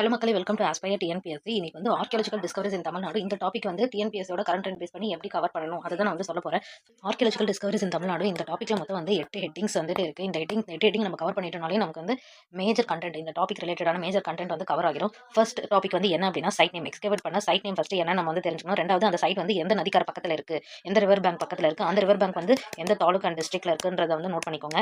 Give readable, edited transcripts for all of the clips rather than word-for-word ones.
Hello மக்களே, welcome to Aspire TNPSC. இன்னைக்கு வந்து ஆர்கியாலஜிக்கல் டிஸ்கவரிஸ் இன் தமிழ்நாடு. இந்த டாபிக் வந்து டிஎன்பிஎஸ்சியோட கரண்ட் ட்ரெண்ட் பேஸ் பண்ணி எப்படி கவர் பண்ணணும் அதுதான் நான் வந்து சொல்ல போறேன். ஆர்கியாலஜிக்கல் டிஸ்கவரிஸ் இன் தமிழ்நாடு இந்த டாப்பிக்ல மொத்தம் வந்து 8 ஹெட்டிங்ஸ் வந்துட்டு இருக்கு. இந்த எட்டு ஹெட்டிங் நம்ம கவர் பண்ணிட்டோம்னாலே நமக்கு வந்து மேஜர் கண்டென்ட், இந்த டாபிக் ரிலேட்டடான மேஜர் கண்டென்ட் வந்து கவர் ஆகிரும். ஃபர்ஸ்ட் டாபிக் வந்து என்ன அப்படின்னா சைட் நேம். எக்ஸ்கவேட் பண்ண சைட் நேம் ஃபர்ஸ்ட் என்ன நம்ம வந்து தெரிஞ்சுக்கணும். ரெண்டாவது அந்த சைட் வந்து எந்த நதிக்கரை பக்கத்துல இருக்கு, எந்த ரிவர் பேங்க் பக்கத்துல இருக்கு, அந்த ரிவர் பேங்க் வந்து எந்த தாலுக் அண்ட் டிஸ்ட்ரிக்ட்ல இருக்குன்றத வந்து நோட் பண்ணிக்கோங்க.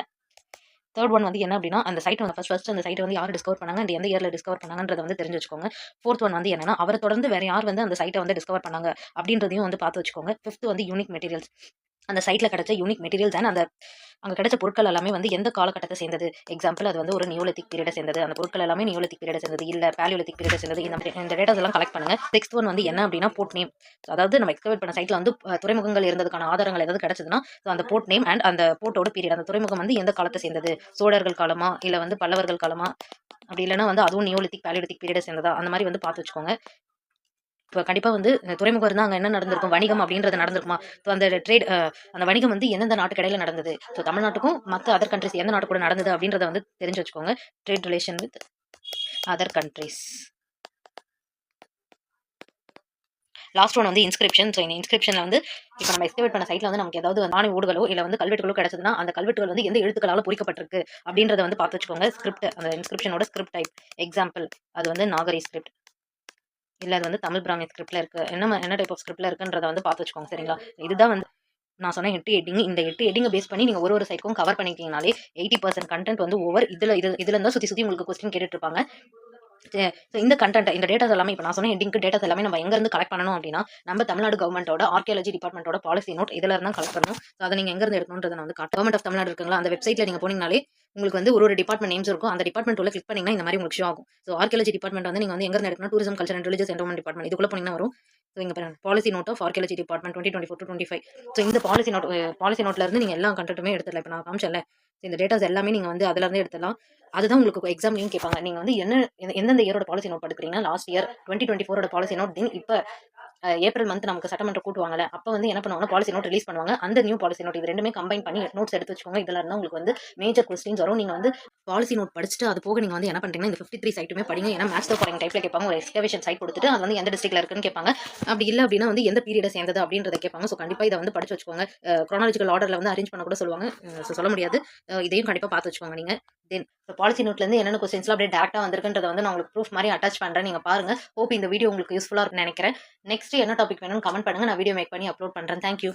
தேர்ட் ஒன் வந்து என்ன அப்படின்னா அந்த சைட் வந்து ஃபர்ஸ்ட் அந்த சைட்டை வந்து யார் டிஸ்கவர் பண்ணாங்க அண்ட் எந்த இயர்ல டிஸ்கவர் பண்ணாங்கன்றத வந்து தெரிஞ்சு வச்சுக்கோங்க. ஃபோர்த் ஒன் வந்து என்னன்னா அவரை தொடர்ந்து வேற யார் வந்து அந்த சைட்டை வந்து டிஸ்கவர் பண்ணாங்க அப்படின்றதையும் வந்து பார்த்து வச்சுக்கோங்க. ஃபிஃப்த் வந்து யூனிக் மெட்டீரியல்ஸ். அந்த சைட்ல கிடைச்ச யூனிக் மெட்டீரியல்ஸ் அண்ட் அந்த அங்க கிடைச்ச பொருட்கள் எல்லாமே வந்து எந்த காலகட்டத்தை சேர்ந்தது. எக்ஸாம்பிள் அது வந்து ஒரு நியோலித்திக் பீரியட சேர்ந்தது, அந்த பொருட்கள் எல்லாமே நியோலித்திக் பீரியட சேர்ந்தது, இல்ல பேலியோலித்திக் பீரியட சேர்ந்தது. இந்த டேட்டாஸ் எல்லாம் கலெக்ட் பண்ணுங்க. சிக்ஸ்த் ஒன் வந்து என்ன அப்படின்னா போர்ட் நேம். அதாவது நம்ம எக்ஸ்கவேட் பண்ண சைட்ல வந்து துறைமுகங்கள் இருந்ததுக்கான ஆதாரங்கள் ஏதாவது கிடைச்சதுன்னா அந்த போர்ட் நேம் அண்ட் அந்த போர்ட்டோட பீரியட், அந்த துறைமுகம் வந்து எந்த காலத்தை சேர்ந்தது, சோழர்கள் காலமா இல்ல வந்து பல்லவர்கள் காலமா, அப்படி இல்லைன்னா வந்து அதுவும் நியோலித்திக் பேலியோலித்திக் பீரியட சேர்ந்ததா, அந்த மாதிரி வந்து பார்த்து வச்சுக்கோங்க. இப்போ கண்டிப்பாக வந்து துறைமுகம் இருந்தால் அங்கே என்ன நடந்திருக்கும், வணிகம் அப்படின்றது நடந்திருக்குமா. ஸோ அந்த ட்ரேட், அந்த வணிகம் வந்து எந்தெந்த நாட்டுக்கு இடையில நடந்தது, ஸோ தமிழ்நாட்டுக்கும் மற்ற அதர் கண்ட்ரிஸ் எந்த நாட்டு கூட நடந்தது அப்படின்றத வந்து தெரிஞ்சு வச்சுக்கோங்க. Trade relation with other countries. Last one வந்து இன்ஸ்கிரிப்ஷன். ஸோ இந்த இன்ஸ்கிரிப்ஷனில் வந்து இப்போ நம்ம எக்ஸ்கவேட் பண்ண சைட்டில் வந்து நமக்கு ஏதாவது நாணய ஓடுகளோ இல்லை வந்து கல்வெட்டுகளோ கிடைச்சதுன்னா அந்த கல்வெட்டுகள் வந்து எந்த எழுத்துக்களால் பொறிக்கப்பட்டிருக்கு அப்படின்றத வந்து பார்த்து வச்சுக்கோங்க. ஸ்கிரிப்ட், அந்த இன்ஸ்கிரிப்ஷனோட ஸ்கிரிப்ட் டைப். எக்ஸாம்பிள் அது வந்து நாகரி ஸ்கிரிப்ட், இல்லை அது வந்து தமிழ் பிராமி ஸ்கிரிப்ட்ல இருக்கு, என்ன டைப் ஆஃப் ஸ்கிரிப்ட்ல இருக்குன்றத வந்து பார்த்து வச்சுக்கோங்க. சரிங்களா, இதுதான் வந்து நான் சொன்ன 8 ஹெட்டிங். இந்த 8 ஹெட்டிங்கை பேஸ் பண்ணி நீங்கள் ஒரு சைட்க்கும் கவர் பண்ணிக்கிட்டீங்கனாலே 80% கண்டென்ட் வந்து ஓவர். இதுல இருந்தால் சுற்றி உங்களுக்கு கொஸ்டின் கேட்டுட்டு இருப்பாங்க. ஸோ இந்த கண்டென்ட், இந்த டேட்டாஸ் எல்லாமே இப்போ நான் சொன்ன ஹெட்டிங்க்கு டேட்டாஸ் எல்லாமே நம்ம எங்கேருந்து கலெக்ட் பண்ணணும் அப்படின்னா நம்ம தமிழ்நாடு கவர்மெண்டோட ஆர்கியாலஜி டிபார்ட்மெண்டோட பாலிசி நோட் இதில் இருந்தால் கலெக்ட் பண்ணணும். ஸோ அதை நீங்கள் எங்கேருந்து எடுக்கணுன்றதை நான் வந்து கவர்மெண்ட் ஆஃப் தமிழ்நாடு இருக்குங்களா, அந்த வெப்சைட்டில் நீங்கள் போனீங்கனாலே உங்களுக்கு வந்து ஒரு டிபார்ட்மெண்ட் நேம்ஸ் இருக்கும். அந்த டிபார்ட்மெண்ட் உள்ள கிளிக் பண்ணிங்கன்னா இந்த மாதிரி உங்களுக்கு ஷோ ஆகும். ஸோ ஆர்கியாலஜி டிபார்ட்மெண்ட் வந்து நீங்கள் வந்து எங்கேருந்து எடுக்கணும், tourism culture and religious endowment department இதுக்குள்ள போனீங்கன்னா வரும். ஸோ இங்கே policy note of archaeology department 2024 to 25. So இந்த பாலிசி நோட்ல இருந்து நீங்கள் எல்லா கண்டென்ட்டுமே எடுத்துடலாம். இப்போ நான் காமிச்சேன்ல, இந்த டேட்டாஸ் எல்லாமே நீங்கள் வந்து அதுல இருந்து எடுத்துடலாம். அதுதான் உங்களுக்கு எக்ஸாம்லையும் கேட்பாங்க. நீங்கள் வந்து எந்தெந்த இயரோட பாலிசி நோட் எடுக்கிறீங்கன்னா last year 2024 policy note. Then இப்போ ஏப்ரல் மந்த் நமக்கு சட்டமன்றம் கூட்டுவாங்கல்ல, அப்போ வந்து என்ன பண்ணுவாங்க, பாலிசி நோட் ரிலீஸ் பண்ணுவாங்க. அந்த நியூ பாலிசி நோட் இது ரெண்டுமே கம்பைன் பண்ணி நோட்ஸ் எடுத்து வச்சுக்கோங்க. இதெல்லாம் இருந்தால் உங்களுக்கு வந்து மேஜர் கொஸ்டின்ஸ் வரும். நீங்கள் வந்து பாலிசி நோட் படிச்சுட்டு அது போக நீங்கள் வந்து என்ன பண்ணுறீங்கன்னா இந்த 53 சைட்டுமே படிங்க. ஏன்னா மேட்ச் ஃபாரிங் டைப்ல கேட்பாங்க. ஒரு எக்ஸ்கவேஷன் சைட் கொடுத்துட்டு அது வந்து எந்த டிஸ்ட்ரிக்ட்ல இருக்குன்னு கேட்பாங்க. அப்படி இல்லை அப்படின்னா வந்து எந்த பீரியட சேர்ந்தது அப்படின்றத கேட்பாங்க. ஸோ கண்டிப்பாக இதை வந்து படிச்சு வச்சுக்கோங்க. குரோனாலஜிக்கல் ஆர்டர்ல வந்து அரேஞ்ச் பண்ண கூட சொல்லுவாங்க. ஸோ சொல்ல முடியாது. இதையும் கண்டிப்பாக பார்த்து வச்சுக்கோங்க நீங்கள். தென் பாலிசி நோட்லேருந்து என்னென்ன கொஸ்டின்ஸ்லாம் அப்படியே டேரக்டாக வந்திருக்குன்றத வந்து நான் உங்களுக்கு ப்ரூஃப் மாதிரி அட்டாச் பண்ணுறேன். நீங்கள் பாருங்க. ஹோப் இந்த வீடியோ உங்களுக்கு யூஸ்ஃபுல்லாக இருக்குன்னு நினைக்கிறேன். நெக்ஸ்ட் என்ன டாபிக் வேணும்னு கமெண்ட் பண்ணுங்க. நான் வீடியோ மேக் பண்ணி அப்லோட் பண்ணுறேன். தேங்க்யூ.